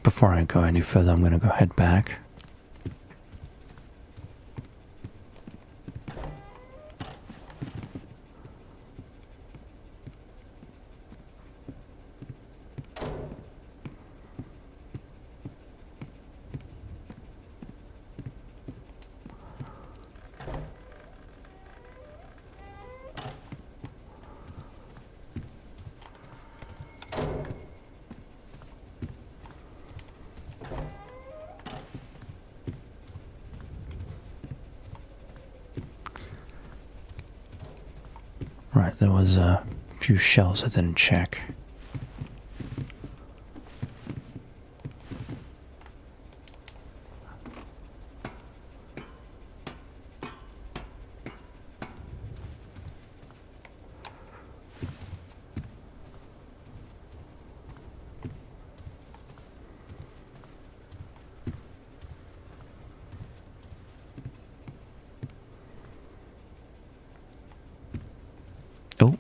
Before I go any further, I'm gonna go head back. Right, there was a few shells I didn't check. Oh.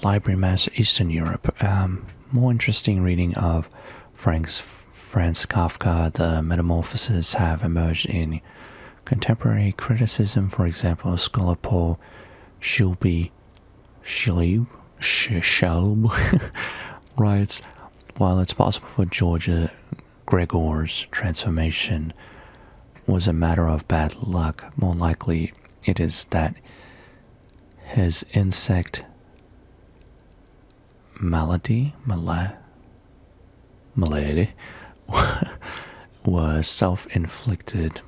Library Mass, Eastern Europe. More interesting reading of Franz Kafka. The metamorphoses have emerged in contemporary criticism. For example, scholar Paul Schilb writes, while it's possible for Georgia Gregor's transformation was a matter of bad luck, more likely it is that his insect malady was self-inflicted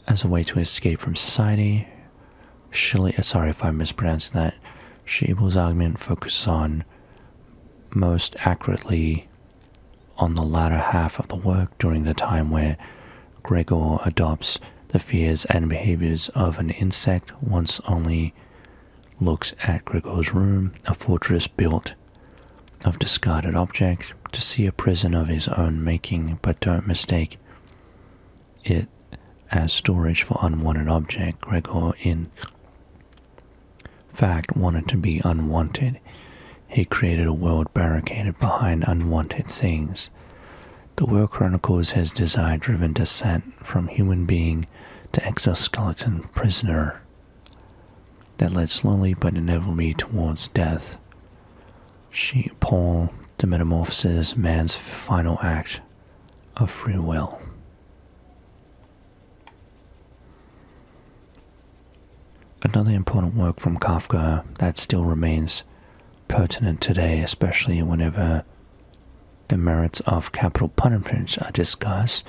as a way to escape from society. Sorry if I mispronounced that. Schiebel's argument focuses on most accurately on the latter half of the work, during the time where Gregor adopts the fears and behaviors of an insect. Once only looks at Gregor's room, a fortress built of discarded objects, to see a prison of his own making, but don't mistake it as storage for unwanted object. Gregor, in fact, wanted to be unwanted. He created a world barricaded behind unwanted things. The work chronicles his desire-driven descent from human being to exoskeleton prisoner that led slowly but inevitably towards death. Paul, the metamorphosis, man's final act of free will. Another important work from Kafka that still remains pertinent today, especially whenever the merits of capital punishment are discussed,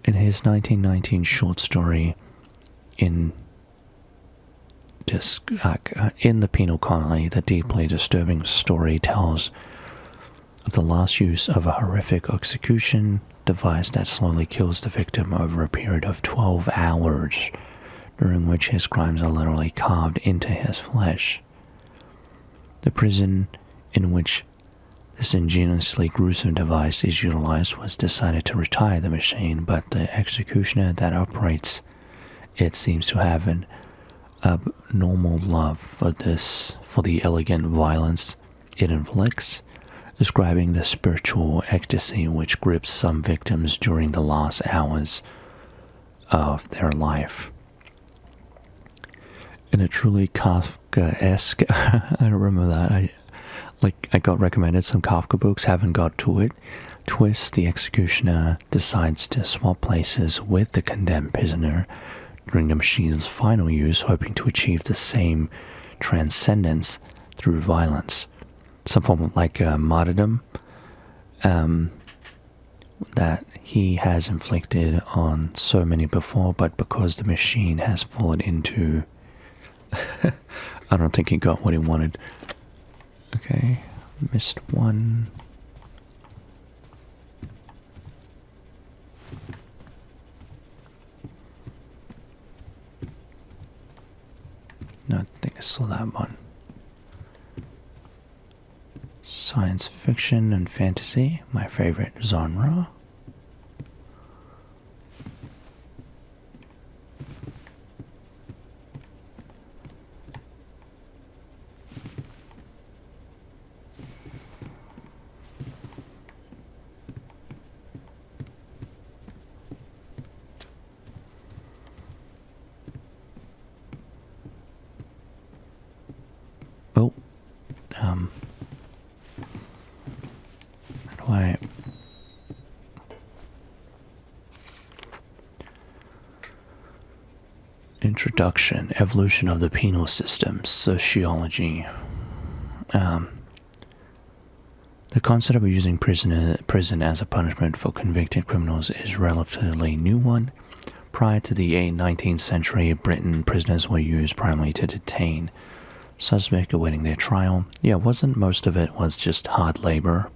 in his 1919 short story in the Penal Colony. The deeply disturbing story tells of the last use of a horrific execution device that slowly kills the victim over a period of 12 hours, during which his crimes are literally carved into his flesh. The prison in which this ingeniously gruesome device is utilized was decided to retire the machine, but the executioner that operates it seems to have an abnormal love for the elegant violence it inflicts, describing the spiritual ecstasy which grips some victims during the last hours of their life. In a truly Kafkaesque, I don't remember that, I got recommended some Kafka books, haven't got to it, twist, the executioner decides to swap places with the condemned prisoner during the machine's final use, hoping to achieve the same transcendence through violence. Some form of martyrdom that he has inflicted on so many before, but because the machine has fallen into... I don't think he got what he wanted. Okay, missed one. No, I think I saw that one. Science fiction and fantasy, my favorite genre. Introduction, evolution of the penal system, sociology. The concept of using prison as a punishment for convicted criminals is a relatively new one. Prior to the 19th century, Britain, prisoners were used primarily to detain suspects awaiting their trial. Yeah, wasn't most of it was just hard labor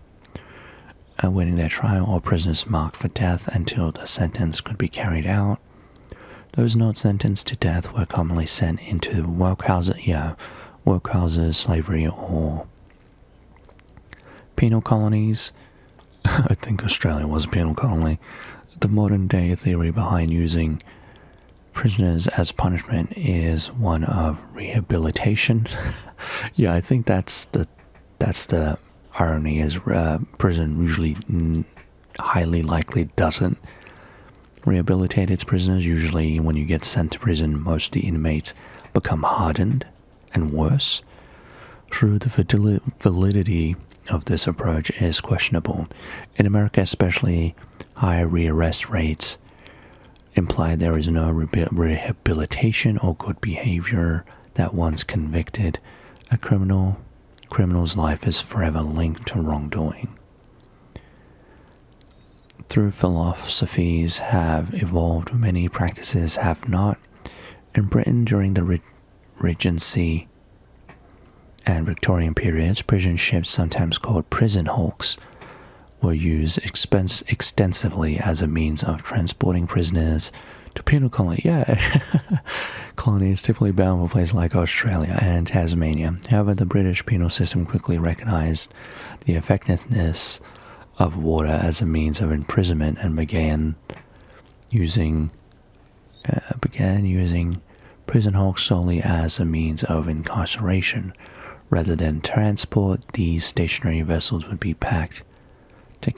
awaiting their trial, or prisoners marked for death until the sentence could be carried out. Those not sentenced to death were commonly sent into workhouses, slavery, or penal colonies. I think Australia was a penal colony. The modern day theory behind using prisoners as punishment is one of rehabilitation. Yeah, I think that's the irony, is prison usually highly likely doesn't rehabilitate its prisoners. Usually when you get sent to prison, most of the inmates become hardened and worse. True, the validity of this approach is questionable. In America especially, high rearrest rates imply there is no rehabilitation or good behavior, that once convicted a criminal's life is forever linked to wrongdoing. Through philosophies have evolved, many practices have not. In Britain during the Regency and Victorian periods, prison ships, sometimes called prison hulks, were used extensively as a means of transporting prisoners to penal colony. Yeah, colonies typically bound for places like Australia and Tasmania. However, the British penal system quickly recognized the effectiveness of water as a means of imprisonment and began using prison hulks solely as a means of incarceration. Rather than transport, these stationary vessels would be packed to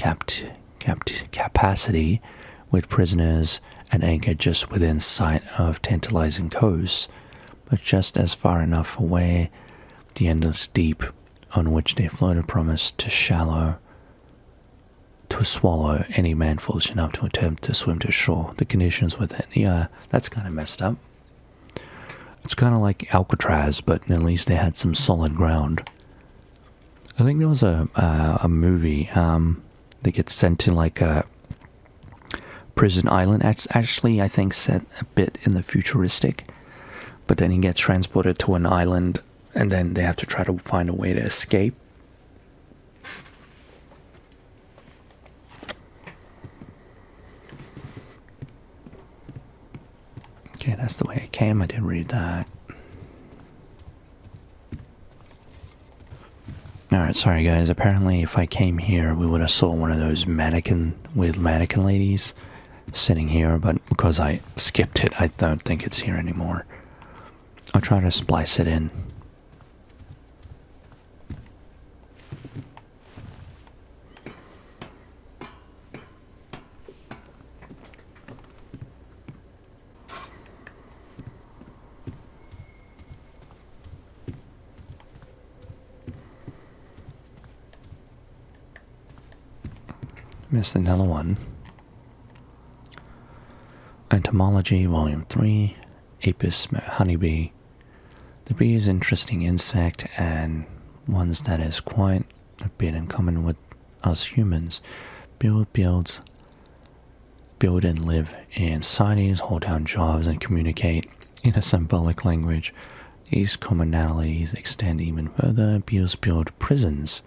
capacity with prisoners and anchored just within sight of tantalizing coasts, but just as far enough away the endless deep on which they floated promised to swallow any man foolish enough to attempt to swim to shore. The conditions within, yeah, that's kind of messed up. It's kind of like Alcatraz, but at least they had some solid ground. I think there was a movie that gets sent to like a prison island. That's actually, I think, set a bit in the futuristic, but then he gets transported to an island and then they have to try to find a way to escape. Okay, that's the way it came. I did read that. Alright, sorry guys. Apparently if I came here, we would have saw one of those mannequin ladies sitting here, but because I skipped it, I don't think it's here anymore. I'll try to splice it in. Missed another one. Entomology, Volume 3, Apis honeybee. The bee is an interesting insect and one that is quite a bit in common with us humans. Build and live in societies, hold down jobs, and communicate in a symbolic language. These commonalities extend even further. Bees build prisons.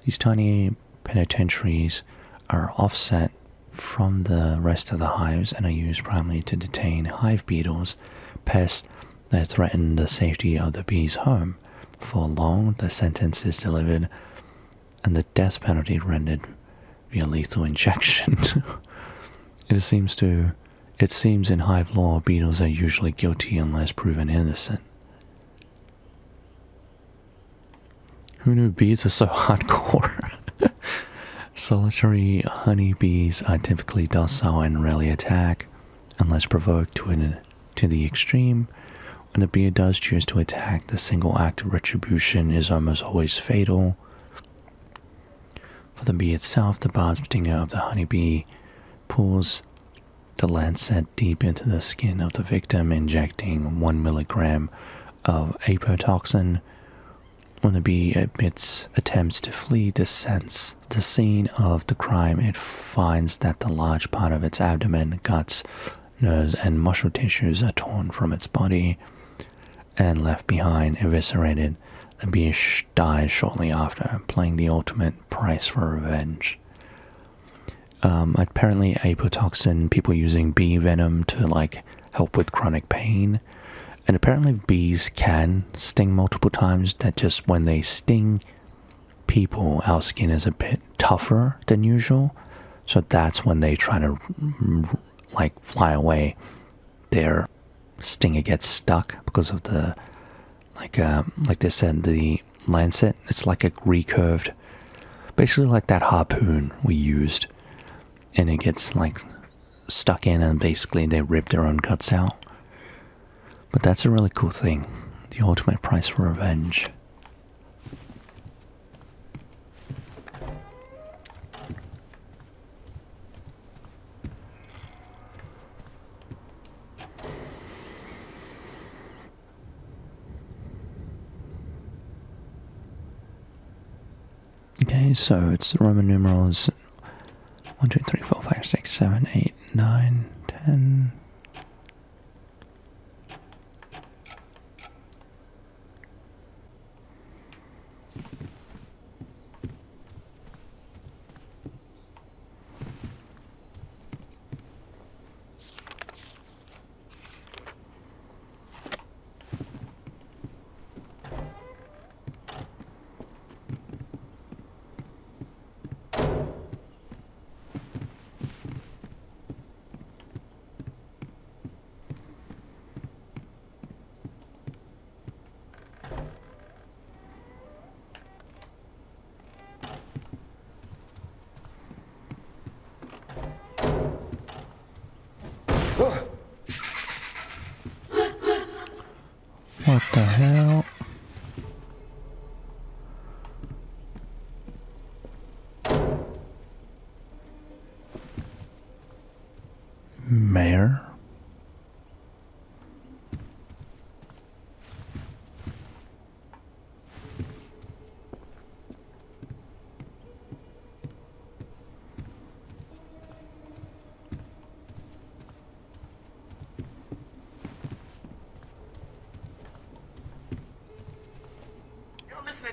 These tiny penitentiaries are offset from the rest of the hives and are used primarily to detain hive beetles, pests that threaten the safety of the bee's home. For long, the sentence is delivered and the death penalty rendered via lethal injection. It seems in hive law, beetles are usually guilty unless proven innocent. Who knew bees are so hardcore? Solitary honeybees are typically docile and rarely attack, unless provoked to the extreme. When the bee does choose to attack, the single act of retribution is almost always fatal. For the bee itself, the barbed stinger of the honeybee pulls the lancet deep into the skin of the victim, injecting 1 milligram of apotoxin. When the bee attempts to flee the scene of the crime, it finds that the large part of its abdomen, guts, nerves, and muscle tissues are torn from its body and left behind eviscerated. The bee dies shortly after, paying the ultimate price for revenge. Apparently, apotoxin, people using bee venom to like help with chronic pain. And apparently bees can sting multiple times, that just when they sting people, our skin is a bit tougher than usual. So that's when they try to like fly away. Their stinger gets stuck because of the, like they said, the lancet. It's like a recurved, basically like that harpoon we used. And it gets like stuck in and basically they rip their own guts out. But that's a really cool thing. The ultimate price for revenge. Okay, so it's Roman numerals 1, 2, 3, 4, 5, 6, 7, 8, 9, 10. What the hell? Mayor?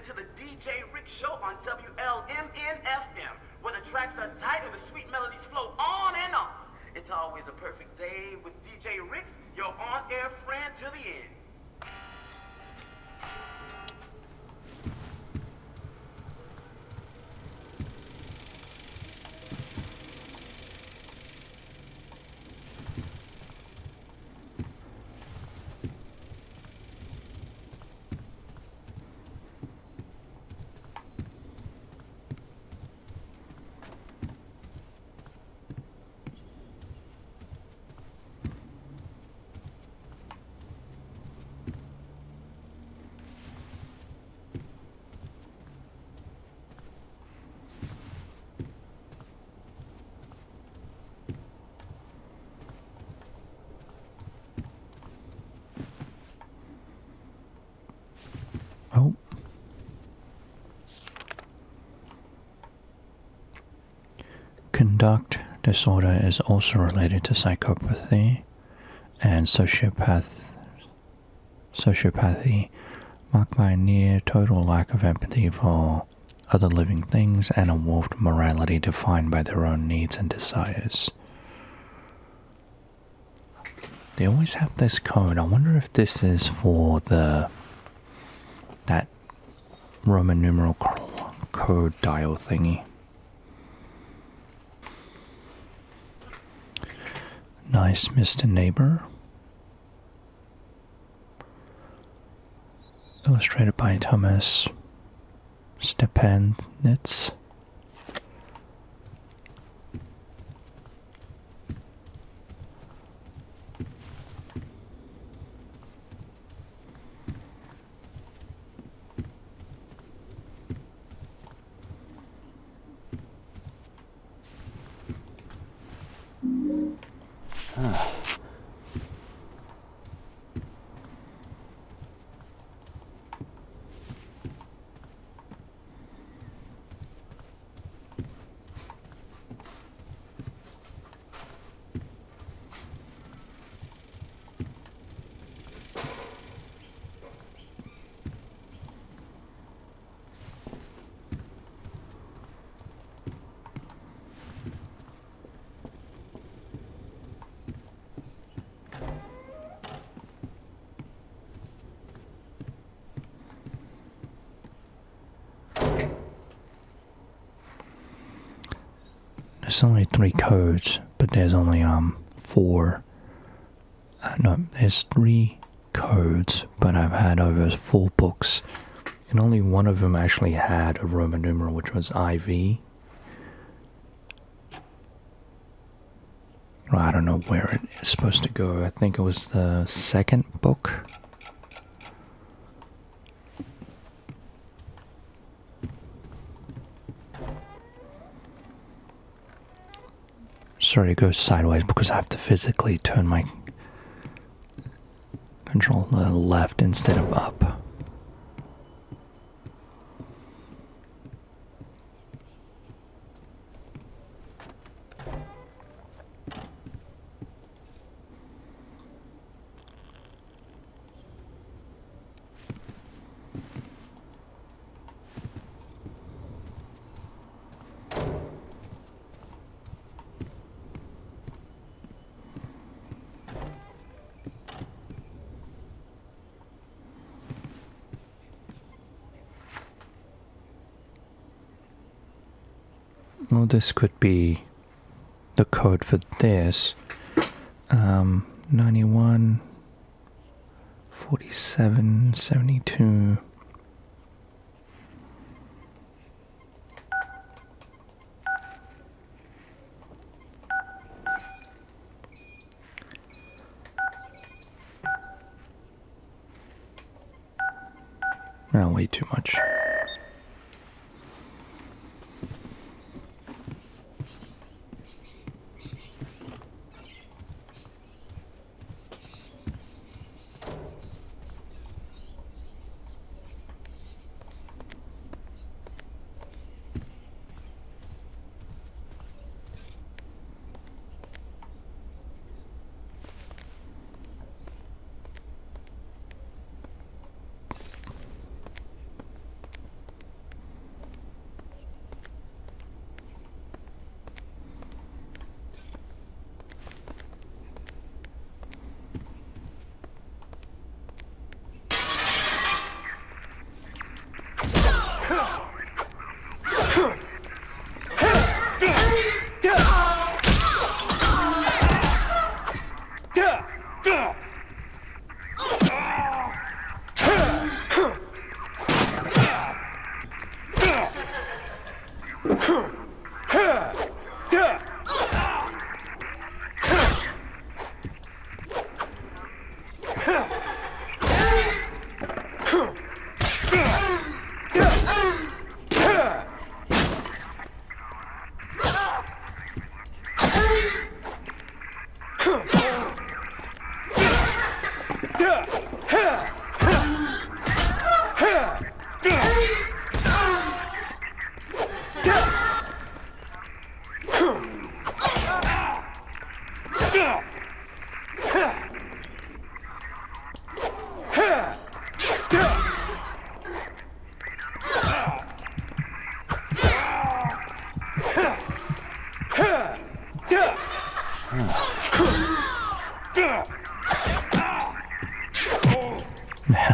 To the DJ Rick Show on WLMN-FM, where the tracks are tight and the sweet melodies flow on and on. It's always a perfect day with DJ Rick's, your on-air friend to the end. Oh. Conduct disorder is also related to psychopathy and sociopathy, marked by a near total lack of empathy for other living things and a warped morality defined by their own needs and desires. They always have this code. I wonder if this is for that Roman numeral code dial thingy. Nice, Mr. Neighbor. Illustrated by Thomas Stepanitz. There's only 3 codes, but there's only 4. No, there's 3 codes, but I've had over 4 books, and only one of them actually had a Roman numeral, which was IV. Well, I don't know where it is supposed to go. I think it was the 2nd book. Sorry, it goes sideways because I have to physically turn my controller left instead of up. Well, this could be the code for this. 91, 47, 72. Oh, way too much.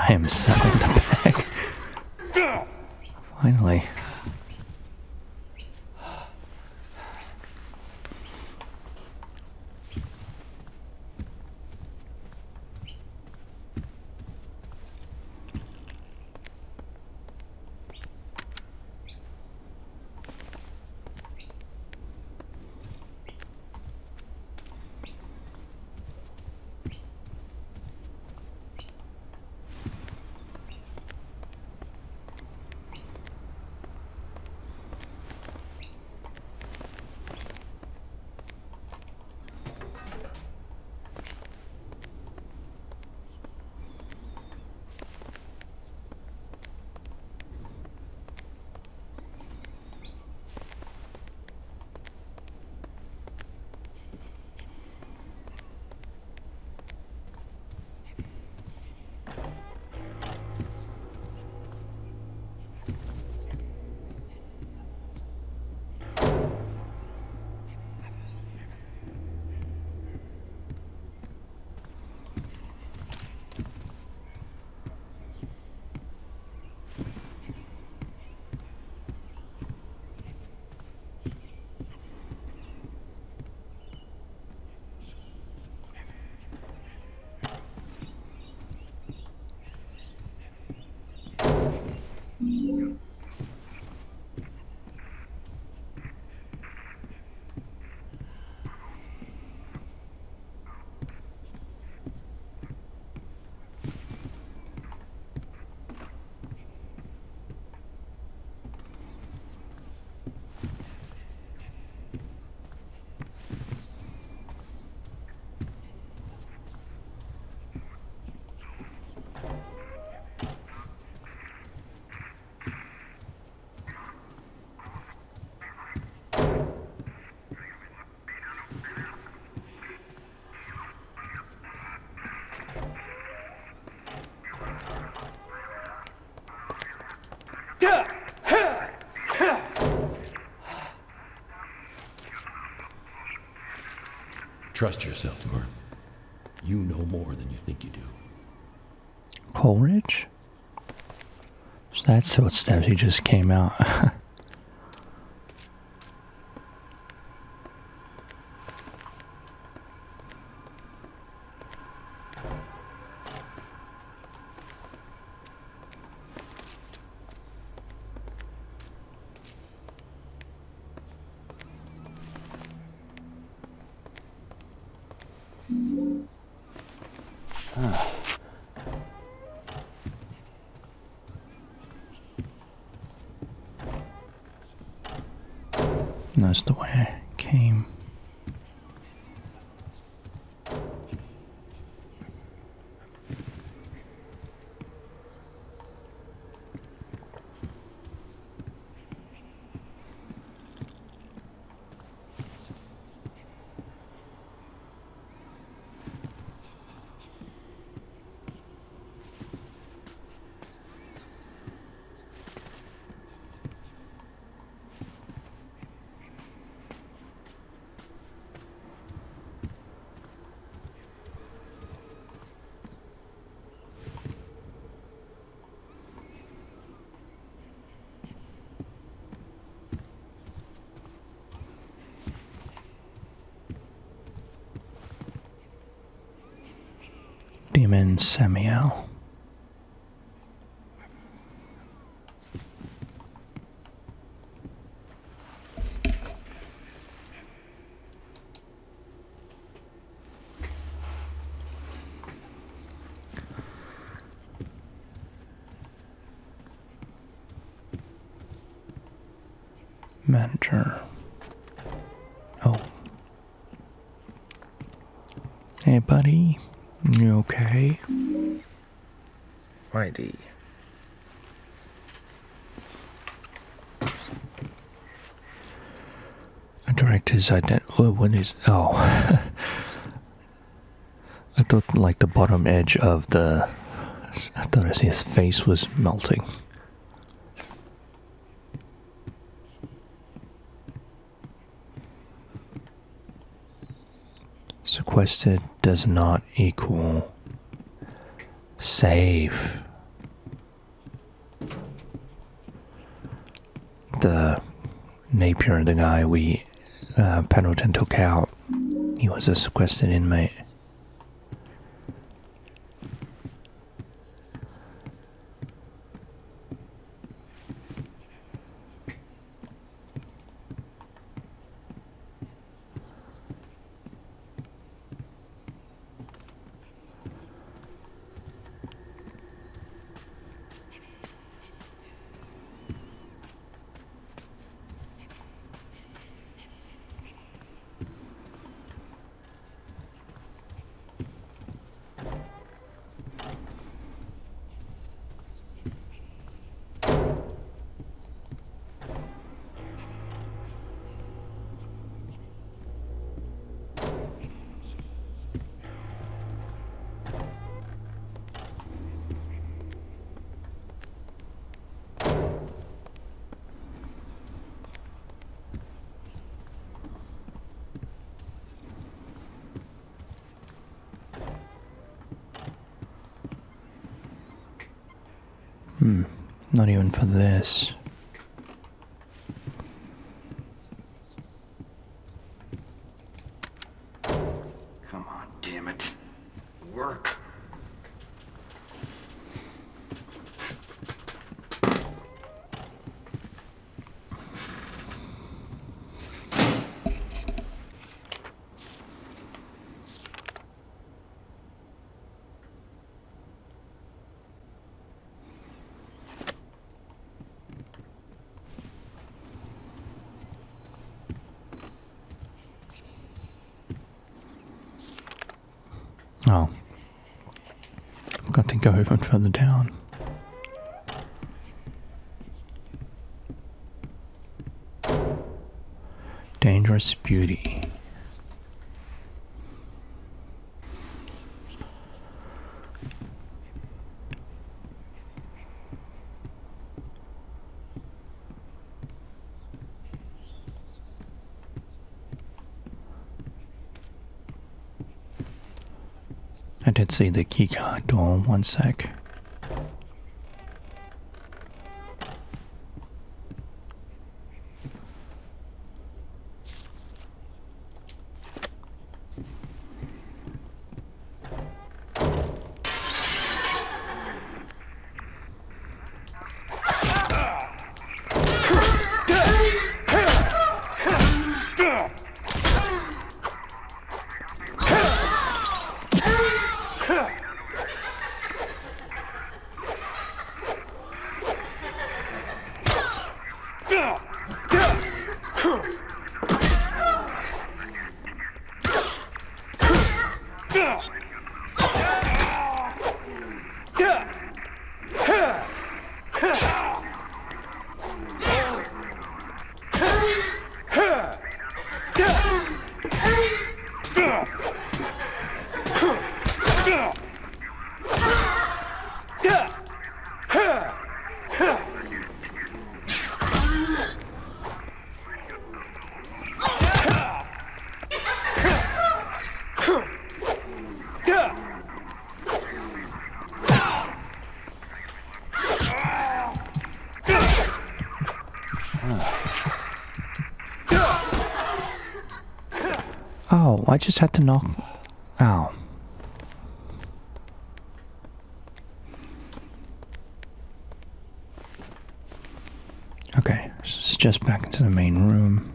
I am selling the bag. Finally. Trust yourself, Norm. You know more than you think you do. Coleridge? So that's what steps he just came out. That's the way I came. Demon Semiel. Manager. Oh. Hey, buddy. You okay? ID. A director's what is... Oh. I thought like the bottom edge of the... I thought his face was melting. Sequestered does not equal save. The Napier, the guy Pendleton took out, he was a sequestered inmate. Not even for this. Come on, damn it. Work. Oh. Got to go even further down. Dangerous beauty. I did see the keycard door, 1 sec. Oh, I just had to knock... Ow. Okay, it's just back into the main room.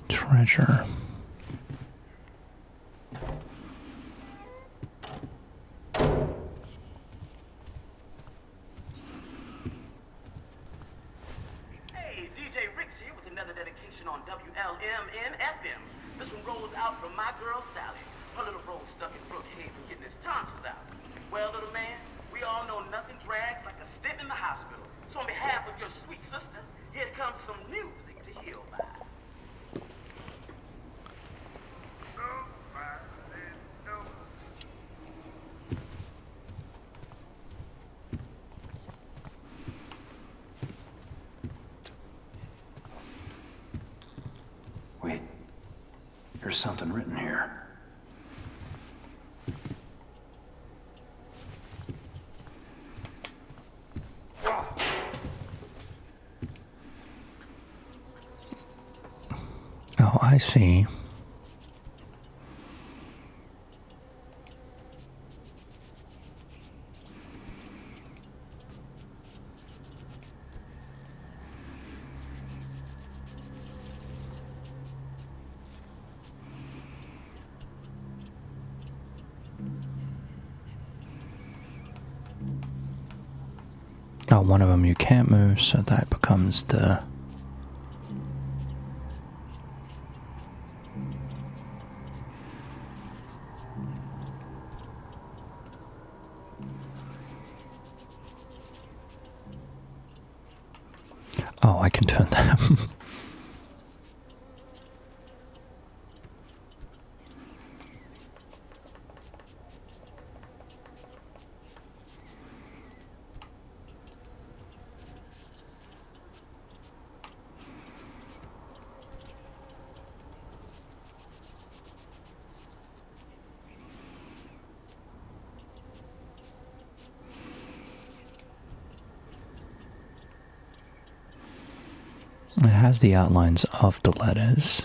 Treasure. Hey, DJ Rick's here with another dedication on WLMN-FM. This one rolls out from my girl Sally. Her little bro stuck in Brookhaven getting his tonsils out. Well, little man, we all know nothing drags like a stint in the hospital. So on behalf of your sweet sister, here comes some music to heal by. Wait. There's something written here. Oh, I see. Oh, one of them you can't move, so that becomes the... Oh, I can turn that. It has the outlines of the letters.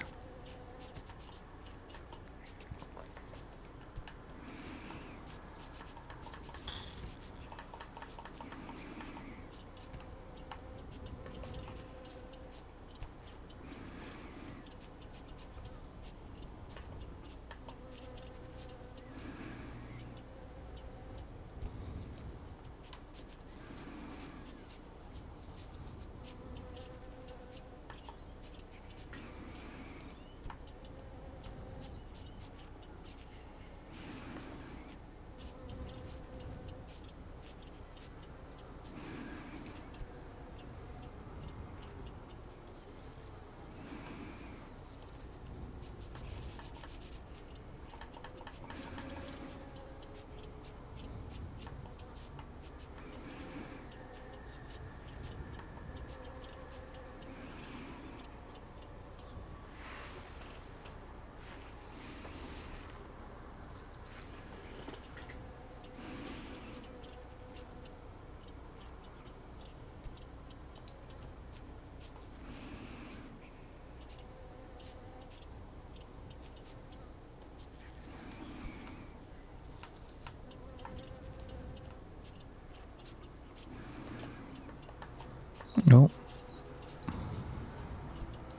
No.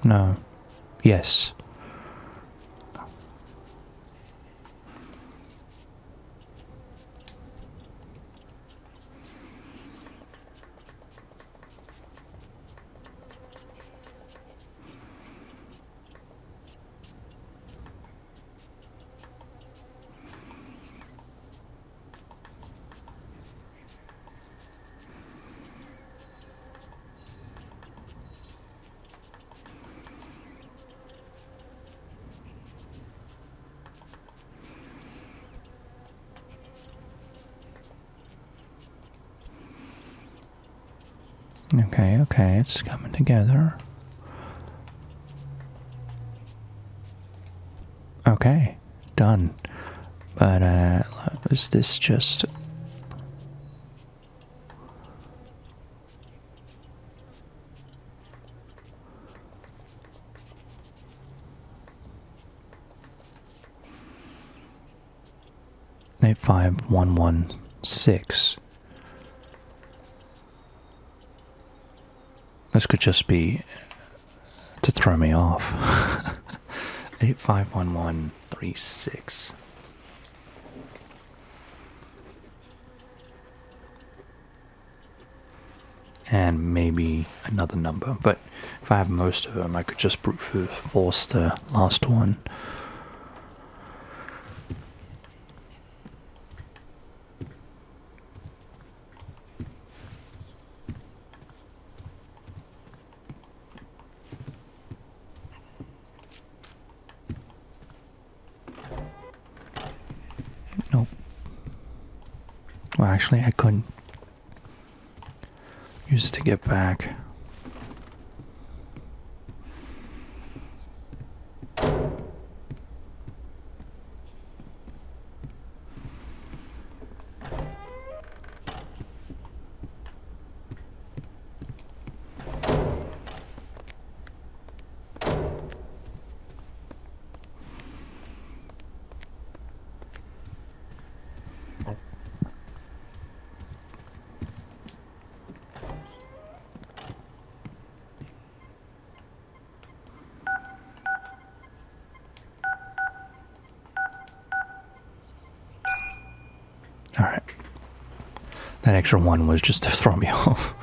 No. Yes. Okay, it's coming together. Okay, done. But, is this just... Eight 5 1 1 6. This could just be to throw me off. 851136. And maybe another number, but if I have most of them, I could just brute force the last one. Nope. Well, actually, I couldn't use it to get back. Alright. That extra one was just to throw me off.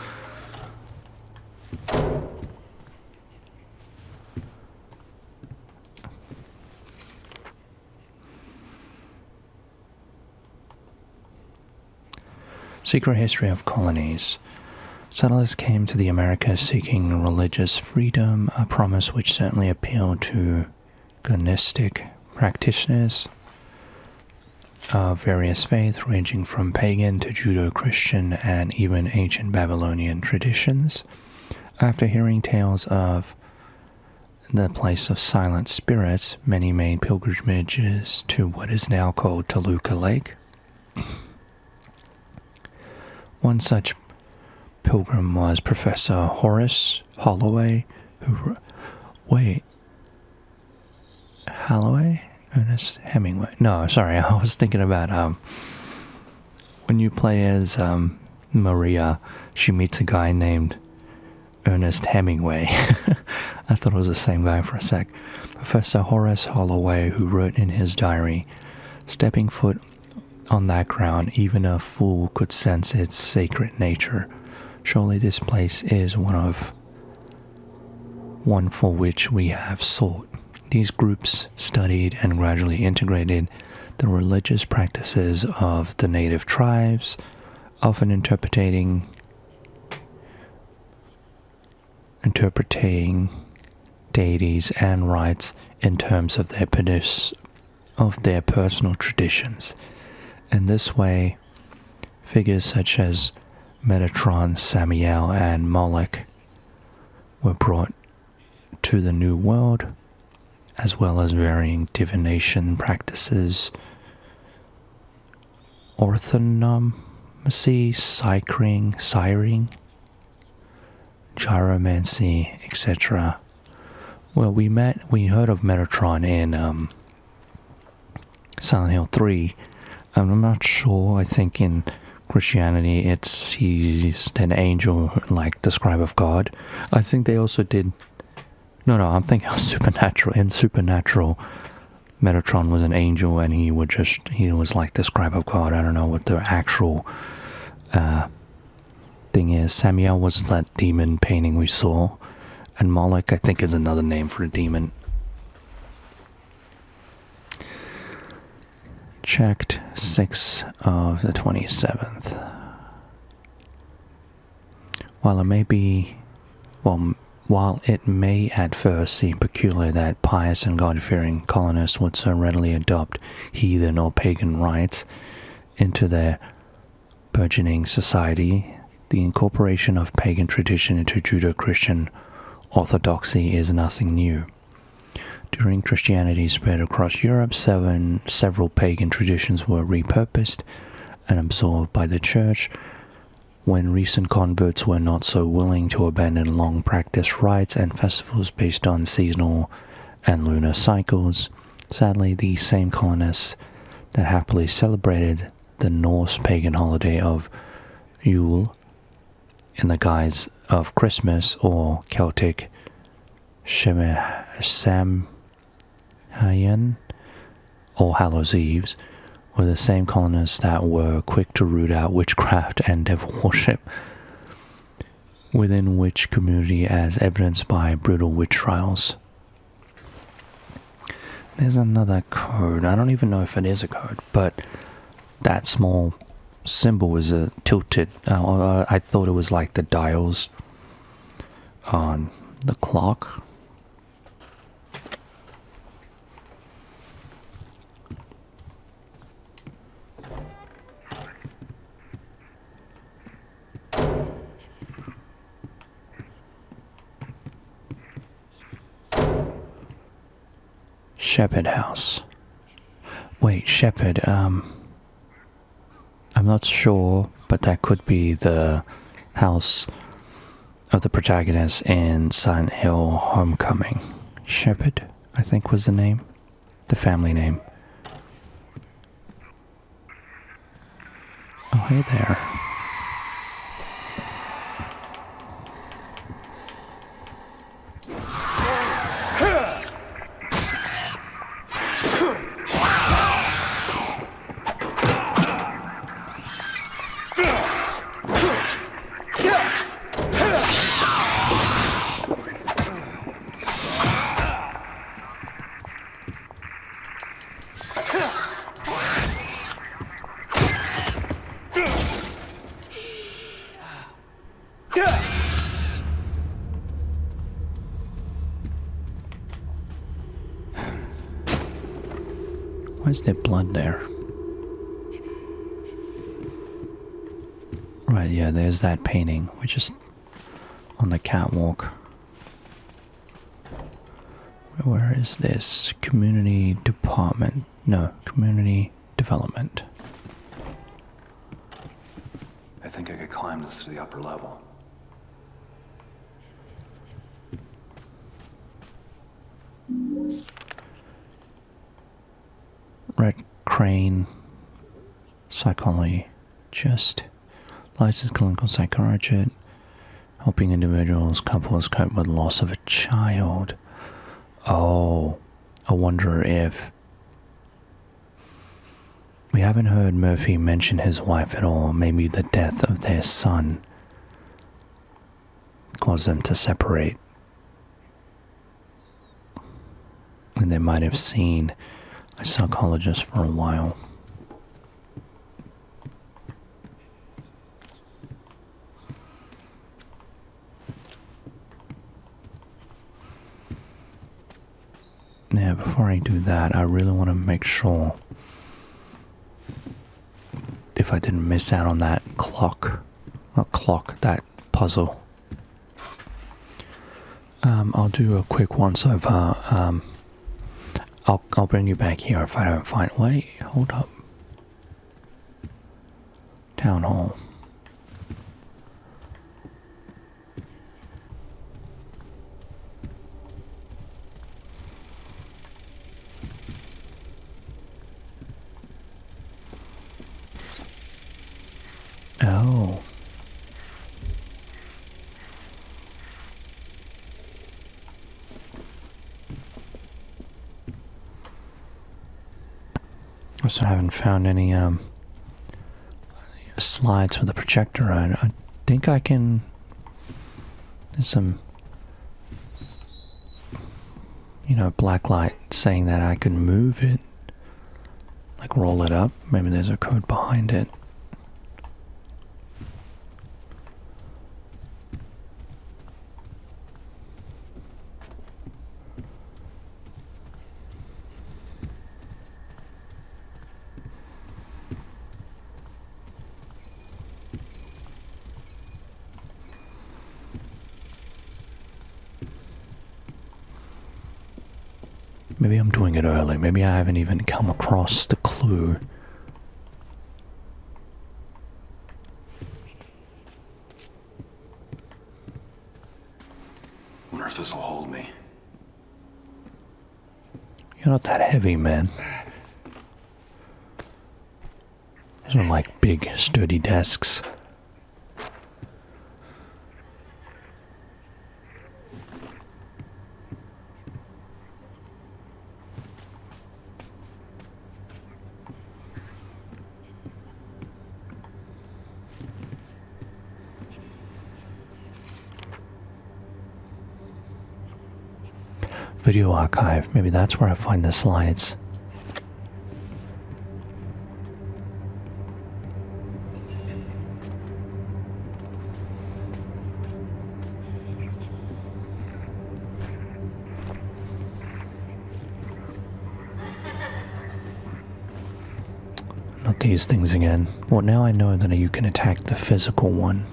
Secret history of colonies. Settlers came to the Americas seeking religious freedom, a promise which certainly appealed to gunnistic practitioners of various faiths, ranging from pagan to Judeo-Christian and even ancient Babylonian traditions. After hearing tales of the place of silent spirits, many made pilgrimages to what is now called Toluca Lake. One such pilgrim was Professor Horace Holloway, Holloway? Ernest Hemingway. No, sorry, I was thinking about when you play as Maria, she meets a guy named Ernest Hemingway. I thought it was the same guy for a sec. Professor Horace Holloway, who wrote in his diary, "Stepping foot on that ground, even a fool could sense its sacred nature. Surely this place is one for which we have sought." These groups studied and gradually integrated the religious practices of the native tribes, often interpreting deities and rites in terms of their personal traditions. In this way, figures such as Metatron, Samael, and Moloch were brought to the New World, as well as varying divination practices, orthomancy, siring, gyromancy, etc. Well, we heard of Metatron in Silent Hill 3. I'm not sure, I think in Christianity, he's an angel like the scribe of God. I think they also did. No, I'm thinking of Supernatural. In Supernatural, Metatron was an angel, and he was like the scribe of God. I don't know what the actual thing is. Samiel was that demon painting we saw, and Moloch, I think, is another name for a demon. Checked 6 of the 27th. While it may at first seem peculiar that pious and God-fearing colonists would so readily adopt heathen or pagan rites into their burgeoning society, the incorporation of pagan tradition into Judeo-Christian orthodoxy is nothing new. During Christianity's spread across Europe, several pagan traditions were repurposed and absorbed by the Church. When recent converts were not so willing to abandon long-practiced rites and festivals based on seasonal and lunar cycles, sadly, these same colonists that happily celebrated the Norse pagan holiday of Yule in the guise of Christmas or Celtic Samhain or Hallows Eves were the same colonists that were quick to root out witchcraft and devil worship within which community, as evidenced by brutal witch trials. There's another code. I don't even know if it is a code, but that small symbol is a tilted. I thought it was like the dials on the clock. Shepherd House. Wait, Shepherd, I'm not sure, but that could be the house of the protagonist in Silent Hill Homecoming. Shepherd, I think, was the name. The family name. Oh, hey there. Why is there blood there? Right, yeah, there's that painting. We're just on the catwalk. Where is this? Community department. No, community development. I think I could climb this to the upper level. Red Crane, psychologist, licensed clinical psychologist, helping individuals, couples cope with loss of a child. Oh, I wonder if... We haven't heard Murphy mention his wife at all. Maybe the death of their son caused them to separate. And they might have seen a psychologist for a while. Yeah, before I do that, I really want to make sure if I didn't miss out on that that puzzle. I'll do a quick once over. I'll bring you back here if I don't find... Wait, hold up. Town Hall. Also haven't found any slides for the projector. I think I can... There's some, you know, black light saying that I can move it. Like roll it up. Maybe there's a code behind it. Maybe I'm doing it early. Maybe I haven't even come across the clue. Wonder if this will hold me. You're not that heavy, man. These are like big, sturdy desks. Video archive. Maybe that's where I find the slides. Not these things again. Well, now I know that you can attack the physical one.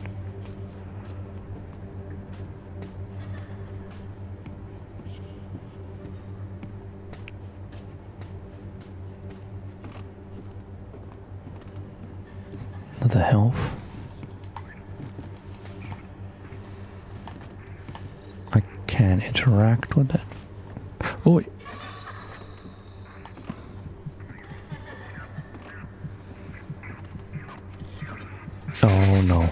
The health. I can interact with it. Oh, oh no.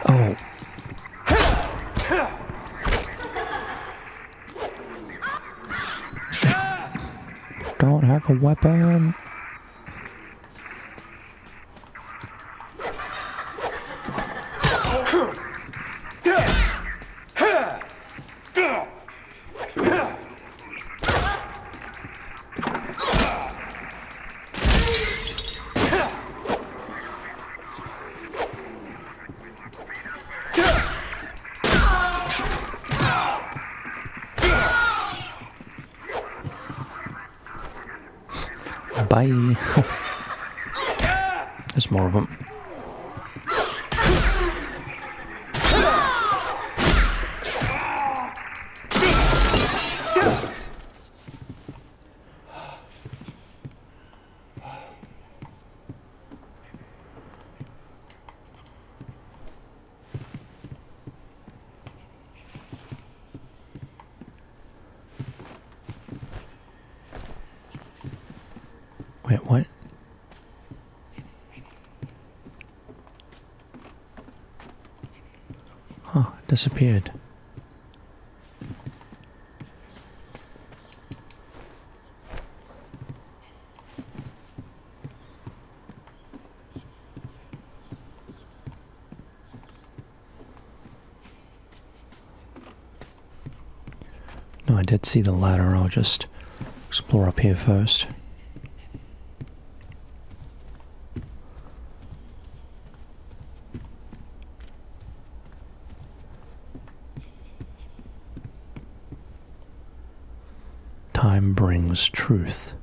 Oh. Don't have a weapon. Bye. There's more of them. Wait, what? Huh, disappeared. No, I did see the ladder. I'll just explore up here first. Time brings truth.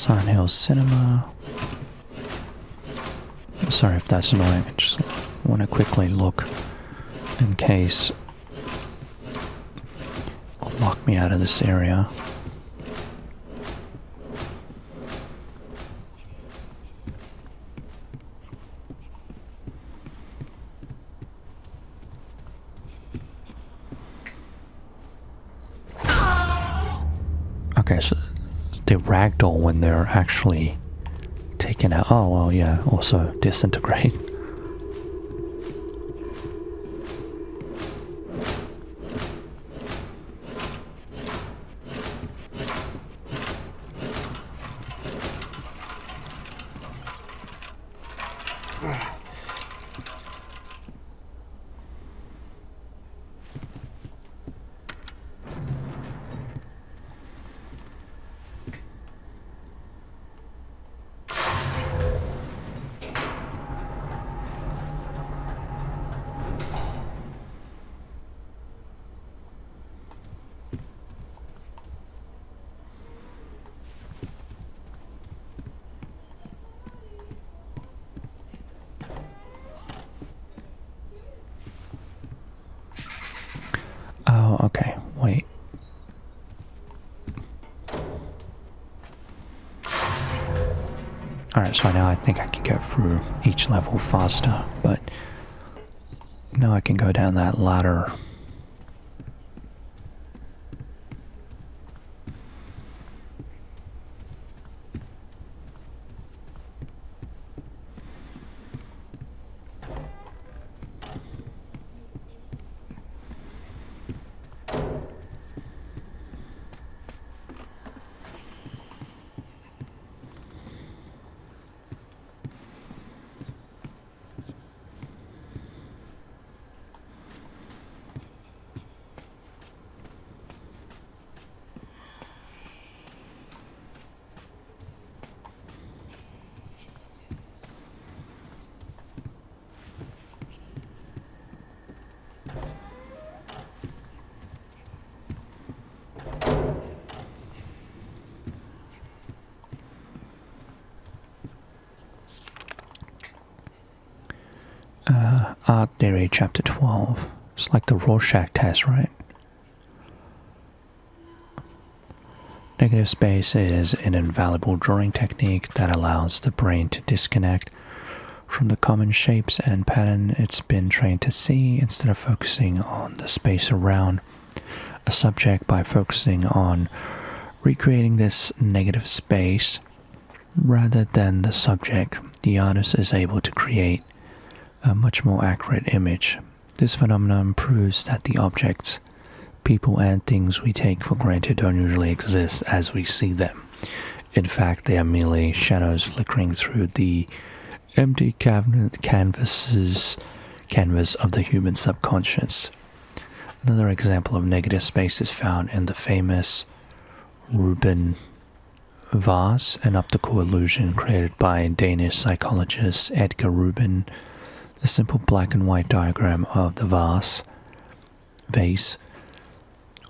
Silent Hill Cinema. Sorry if that's annoying, I just want to quickly look in case it'll lock me out of this area. Okay, so they ragdoll when they're actually taken out. Oh, well, yeah, also disintegrate. Oh, okay, wait. Alright, so now I think I can get through each level faster, but now I can go down that ladder. Art Theory, Chapter 12. It's like the Rorschach test, right? Negative space is an invaluable drawing technique that allows the brain to disconnect from the common shapes and pattern it's been trained to see instead of focusing on the space around a subject. By focusing on recreating this negative space rather than the subject, the artist is able to create a much more accurate image. This phenomenon proves that the objects, people, and things we take for granted don't usually exist as we see them. In fact, they are merely shadows flickering through the empty canvas of the human subconscious. Another example of negative space is found in the famous Rubin vase, an optical illusion created by Danish psychologist Edgar Rubin. The simple black and white diagram of the vase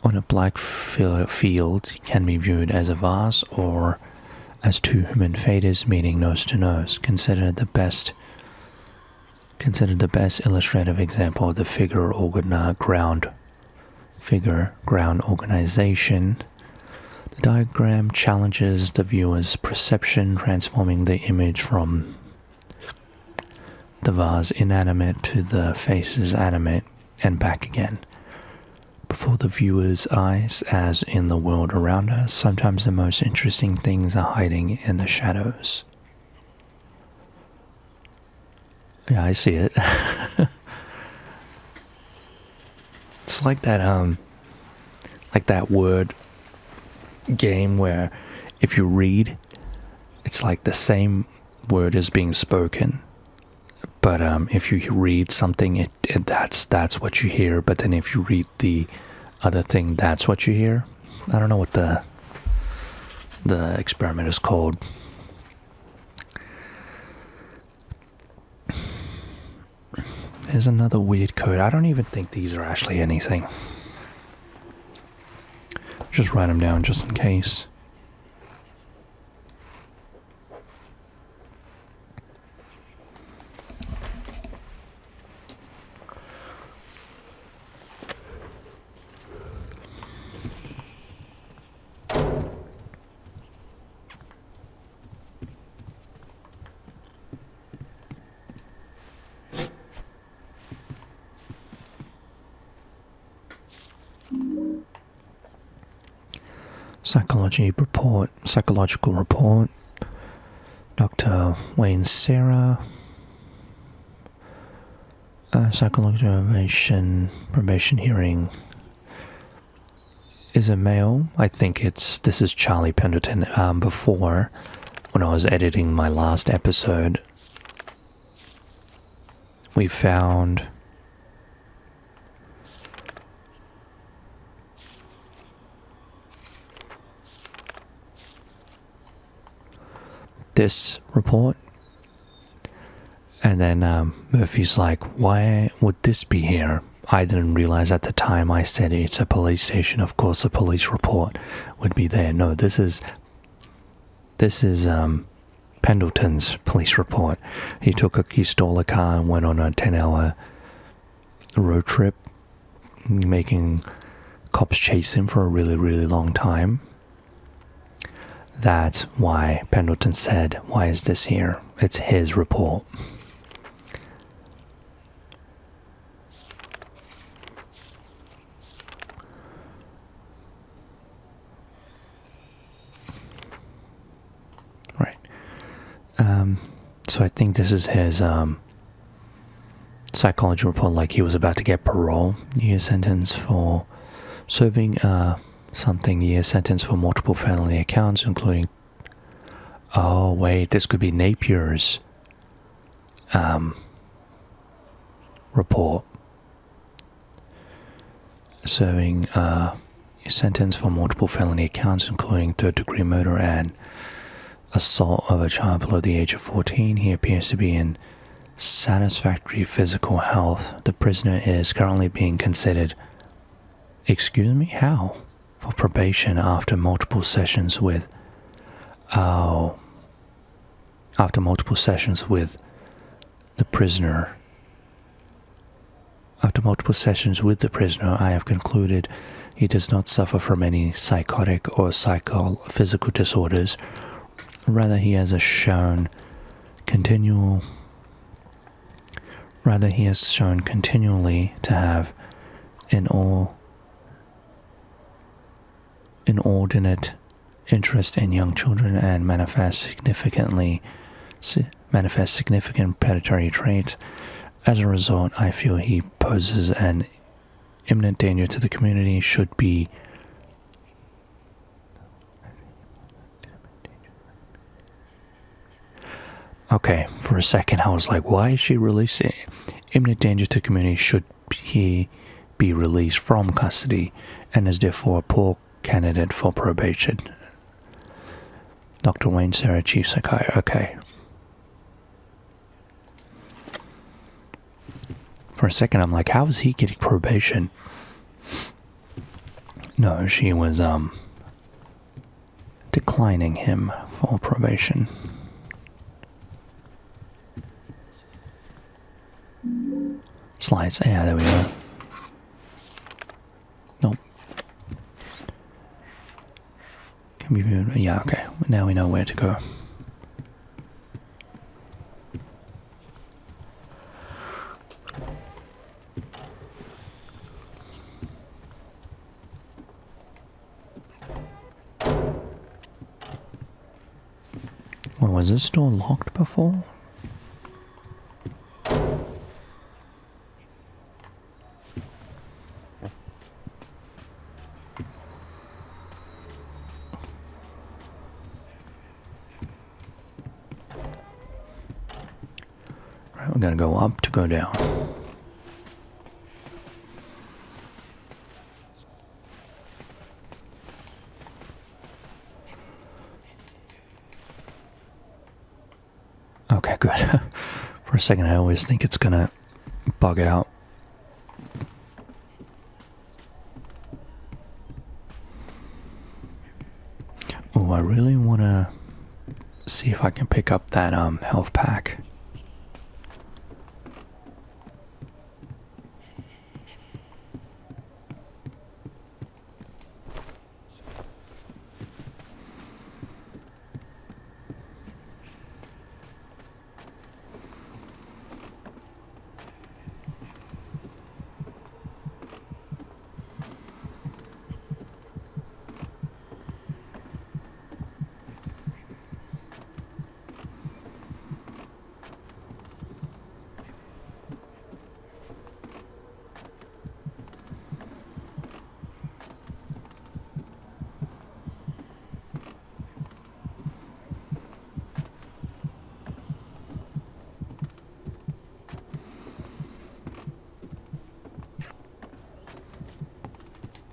on a black field can be viewed as a vase or as two human faces meeting nose to nose. Considered the best illustrative example of the figure ground organization. The diagram challenges the viewer's perception, transforming the image from the vase inanimate to the faces animate and back again before the viewer's eyes, as in the world around us. Sometimes the most interesting things are hiding in the shadows. Yeah, I see it. It's like that word game where if you read, it's like the same word is being spoken. But if you read something, that's what you hear. But then if you read the other thing, that's what you hear. I don't know what the experiment is called. There's another weird code. I don't even think these are actually anything. Just write them down just in case. Psychological report. Dr. Wayne Sarah. Psychological probation hearing. Is a male. I think this is Charlie Pendleton. Before, when I was editing my last episode, we found this report, and then Murphy's like, why would this be here? I didn't realize at the time. I said it's a police station. Of course, a police report would be there. No, this is Pendleton's police report. He stole a car and went on a 10-hour road trip, making cops chase him for a really, really long time. That's why Pendleton said, "Why is this here?" It's his report. So I think this is his psychology report, like he was about to get parole. Year sentence for serving year sentence for multiple felony accounts, including... Oh, wait, this could be Napier's report. Serving a sentence for multiple felony accounts, including third-degree murder and assault of a child below the age of 14. He appears to be in satisfactory physical health. The prisoner is currently being considered... Excuse me? How? For probation after multiple sessions with... Oh. After multiple sessions with the prisoner. After multiple sessions with the prisoner, I have concluded he does not suffer from any psychotic or physical disorders. Rather, he has shown continually to have an inordinate interest in young children and manifest significant predatory traits. As a result, I feel he poses an imminent danger to the community. Should be okay. For a second, I was like, "Why is she releasing imminent danger to the community? Should he be released from custody, and is therefore a poor candidate for probation?" Dr. Wayne Sarah, Chief Psychiatrist. Okay. For a second, I'm like, how is he getting probation? No, she was declining him for probation. Slides. Yeah, there we go. Nope. Can be viewed. Yeah, okay. Now we know where to go. Well, was this door locked before? Right, we're gonna go up to go down. Okay, good. For a second, I always think it's gonna bug out. Oh, I really wanna see if I can pick up that health pack.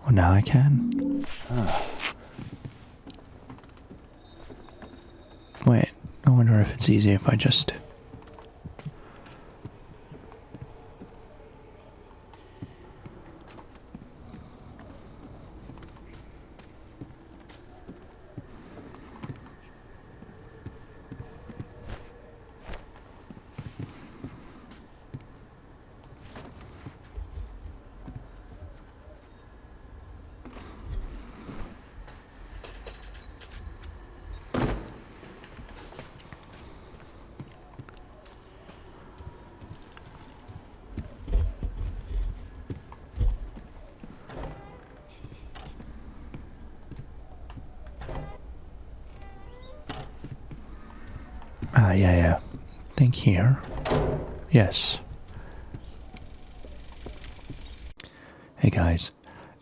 Well, now I can. Wait, I wonder if it's easier if I just... yeah. Think here. Yes. Hey guys,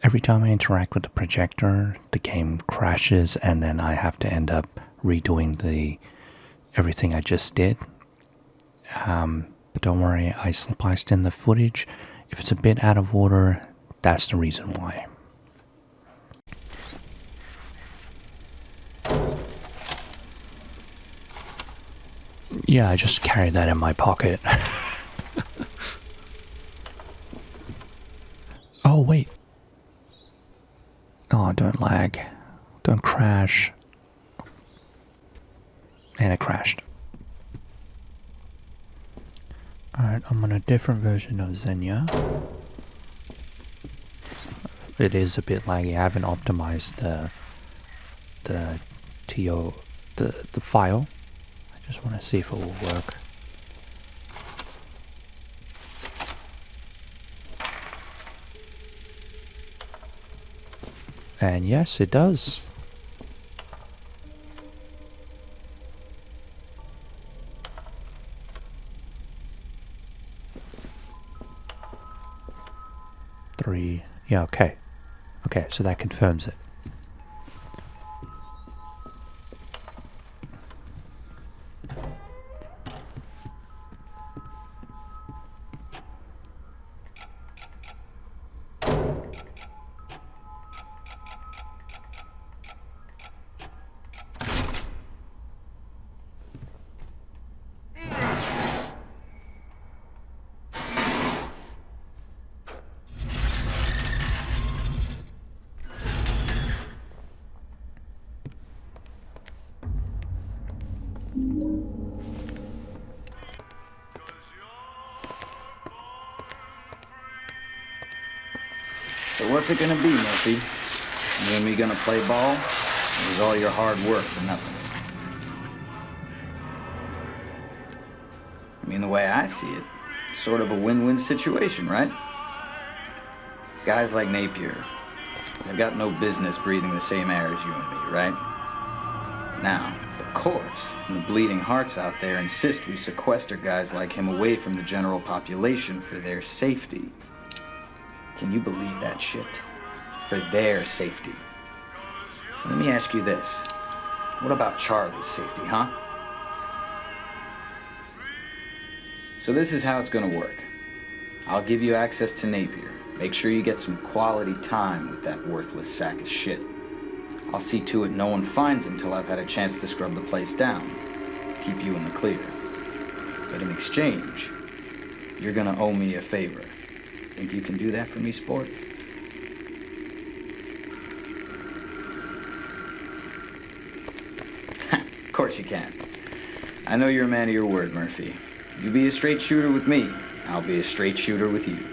every time I interact with the projector, the game crashes and then I have to end up redoing everything I just did. But don't worry, I spliced in the footage. If it's a bit out of order, that's the reason why. Yeah, I just carried that in my pocket. Oh, wait. Oh, don't lag. Don't crash. And it crashed. Alright, I'm on a different version of Xenia. It is a bit laggy. I haven't optimized the file. I just want to see if it will work. And yes, it does. Yeah, okay. Okay, so that confirms it. So what's it gonna be, Murphy? You and me gonna play ball? Or is all your hard work for nothing? I mean, the way I see it, it's sort of a win-win situation, right? Guys like Napier, they've got no business breathing the same air as you and me, right? Now, the courts and the bleeding hearts out there insist we sequester guys like him away from the general population for their safety. Can you believe that shit? For their safety. Let me ask you this. What about Charlie's safety, huh? So this is how it's gonna work. I'll give you access to Napier. Make sure you get some quality time with that worthless sack of shit. I'll see to it no one finds him till I've had a chance to scrub the place down. Keep you in the clear. But in exchange, you're gonna owe me a favor. Think you can do that for me, sport? Of course you can. I know you're a man of your word, Murphy. You be a straight shooter with me, I'll be a straight shooter with you.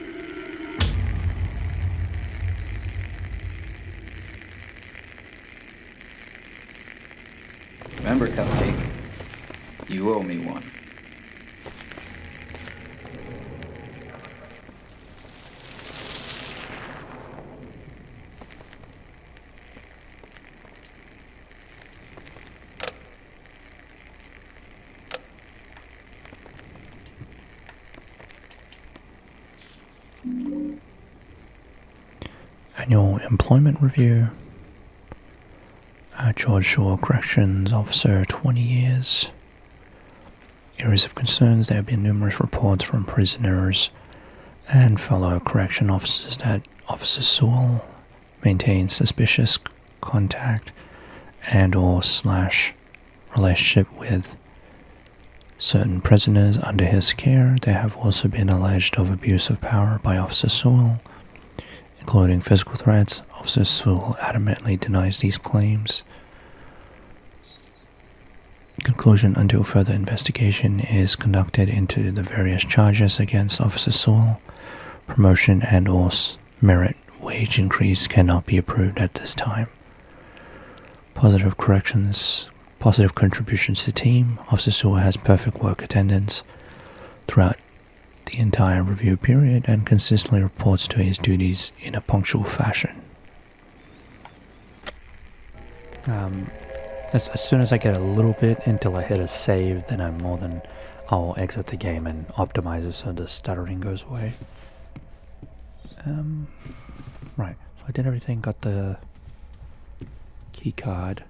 Remember, Cupcake, you owe me one. Annual employment review. George Shore Corrections Officer, 20 years. Areas of concerns. There have been numerous reports from prisoners and fellow correction officers that Officer Sewell maintain suspicious contact and/or / relationship with certain prisoners under his care. There have also been alleged of abuse of power by Officer Sewell, including physical threats. Officer Sewell adamantly denies these claims. Conclusion: until further investigation is conducted into the various charges against Officer Sewell, promotion and/or merit wage increase cannot be approved at this time. Positive contributions to team. Officer Sewell has perfect work attendance throughout the entire review period and consistently reports to his duties in a punctual fashion. As soon as I get a little bit until I hit a save, then I'll exit the game and optimize it so the stuttering goes away. Right, so I did everything, got the key card.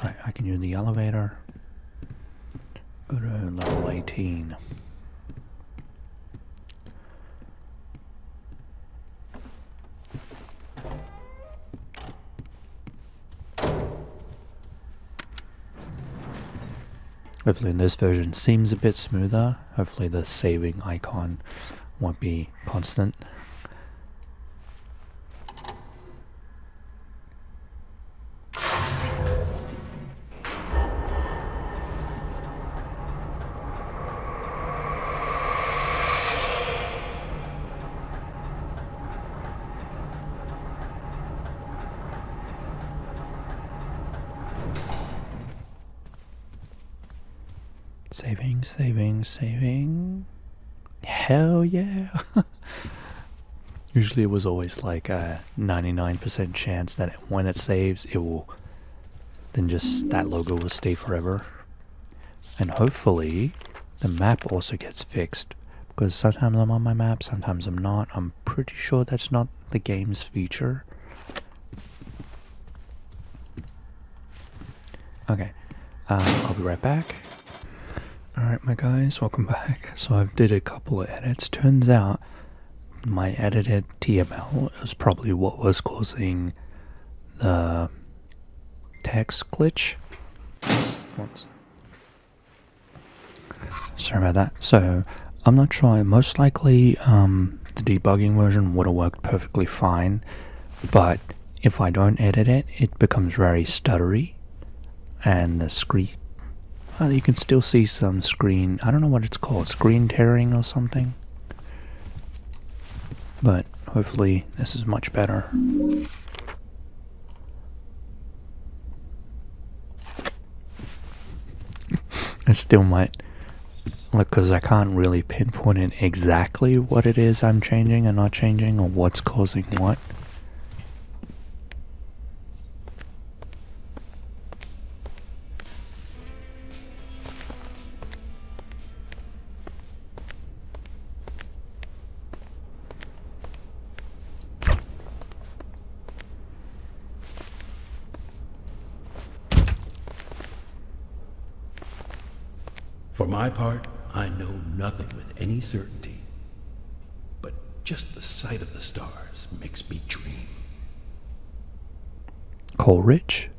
Right, I can use the elevator. Go to level 18. Hopefully this version seems a bit smoother. Hopefully the saving icon won't be constant. Saving. Hell yeah. Usually it was always like a 99% chance that when it saves, it will, then just that logo will stay forever. And hopefully the map also gets fixed, because sometimes I'm on my map, sometimes I'm not. I'm pretty sure that's not the game's feature. Okay, I'll be right back. Alright my guys, welcome back. So I've did a couple of edits. Turns out my edited TML is probably what was causing the text glitch. Sorry about that. So I'm not sure, most likely the debugging version would have worked perfectly fine, but if I don't edit it, it becomes very stuttery, and the screen, you can still see some screen, I don't know what it's called, screen tearing or something. But hopefully this is much better. I still might, look, because I can't really pinpoint it exactly what it is I'm changing and not changing, or what's causing what. For my part, I know nothing with any certainty, but just the sight of the stars makes me dream. Coleridge?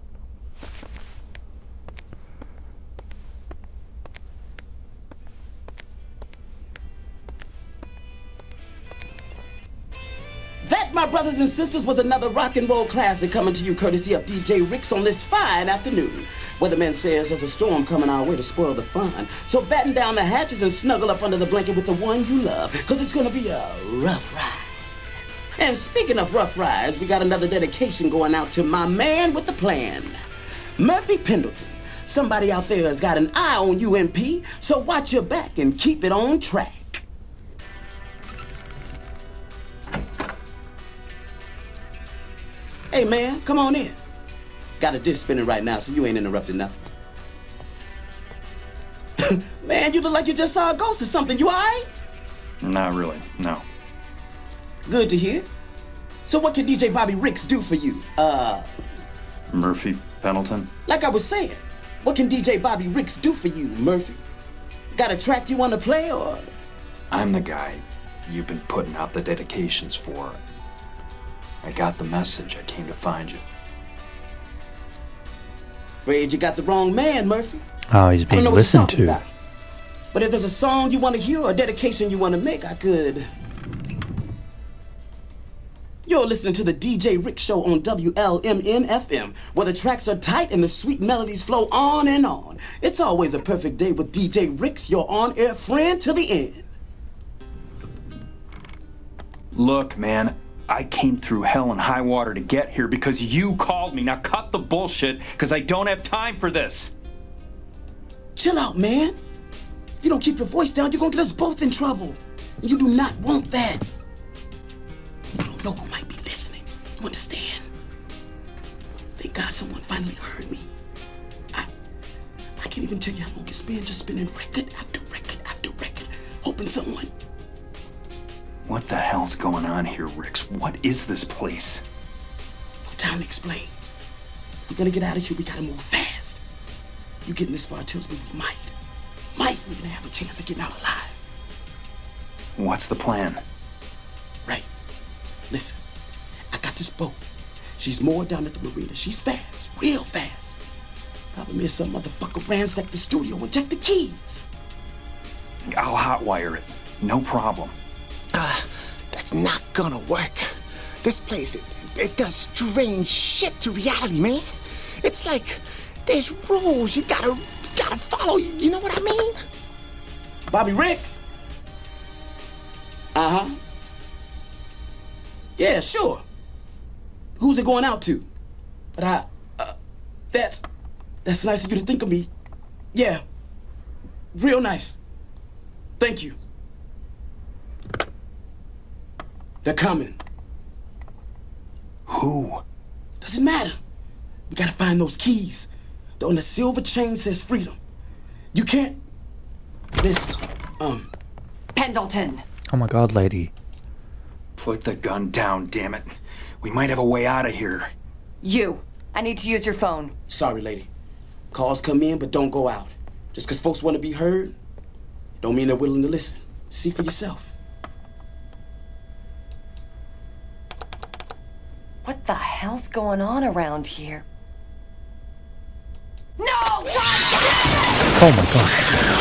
That, my brothers and sisters, was another rock and roll classic coming to you courtesy of DJ Ricks on this fine afternoon. Weatherman says there's a storm coming our way to spoil the fun. So batten down the hatches and snuggle up under the blanket with the one you love, because it's going to be a rough ride. And speaking of rough rides, we got another dedication going out to my man with the plan, Murphy Pendleton. Somebody out there has got an eye on you, MP, so watch your back and keep it on track. Hey man, come on in. Got a disc spinning right now, so you ain't interrupting nothing. Man, you look like you just saw a ghost or something. You all right? Not really, no. Good to hear. So what can DJ Bobby Ricks do for you? Murphy Pendleton? Like I was saying, what can DJ Bobby Ricks do for you, Murphy? Got a track you want to play, or? I'm the guy you've been putting out the dedications for. I got the message. I came to find you. Afraid you got the wrong man, Murphy. Oh, he's I don't being know what listened you're talking to. about. But if there's a song you want to hear or a dedication you want to make, I could. You're listening to the DJ Rick Show on WLMN FM, where the tracks are tight and the sweet melodies flow on and on. It's always a perfect day with DJ Rick's, your on-air friend to the end. Look, man, I came through hell and high water to get here because you called me. Now cut the bullshit, because I don't have time for this. Chill out, man. If you don't keep your voice down, you're gonna get us both in trouble. And you do not want that. You don't know who might be listening. You understand? Thank God someone finally heard me. I can't even tell you how long it's been just spinning record after record after record, hoping someone. What the hell's going on here, Ricks? What is this place? No time to explain. If we're gonna get out of here, we gotta move fast. You getting this far tells me we might even have a chance of getting out alive. What's the plan? Right. Listen, I got this boat. She's moored down at the marina. She's fast, real fast. Problem is some motherfucker ransacked the studio and checked the keys. I'll hotwire it. No problem. That's not gonna work. This place, it does strange shit to reality, man. It's like there's rules you gotta follow. You know what I mean? Bobby Ricks? Uh-huh. Yeah, sure. Who's it going out to? But that's nice of you to think of me. Yeah, real nice. Thank you. They're coming. Who? Doesn't matter. We gotta find those keys. On the silver chain says freedom. You can't... Miss, Pendleton. Oh my god, lady. Put the gun down, damn it. We might have a way out of here. You. I need to use your phone. Sorry, lady. Calls come in, but don't go out. Just because folks want to be heard, don't mean they're willing to listen. See for yourself. What the hell's going on around here? No! Run! Oh my god.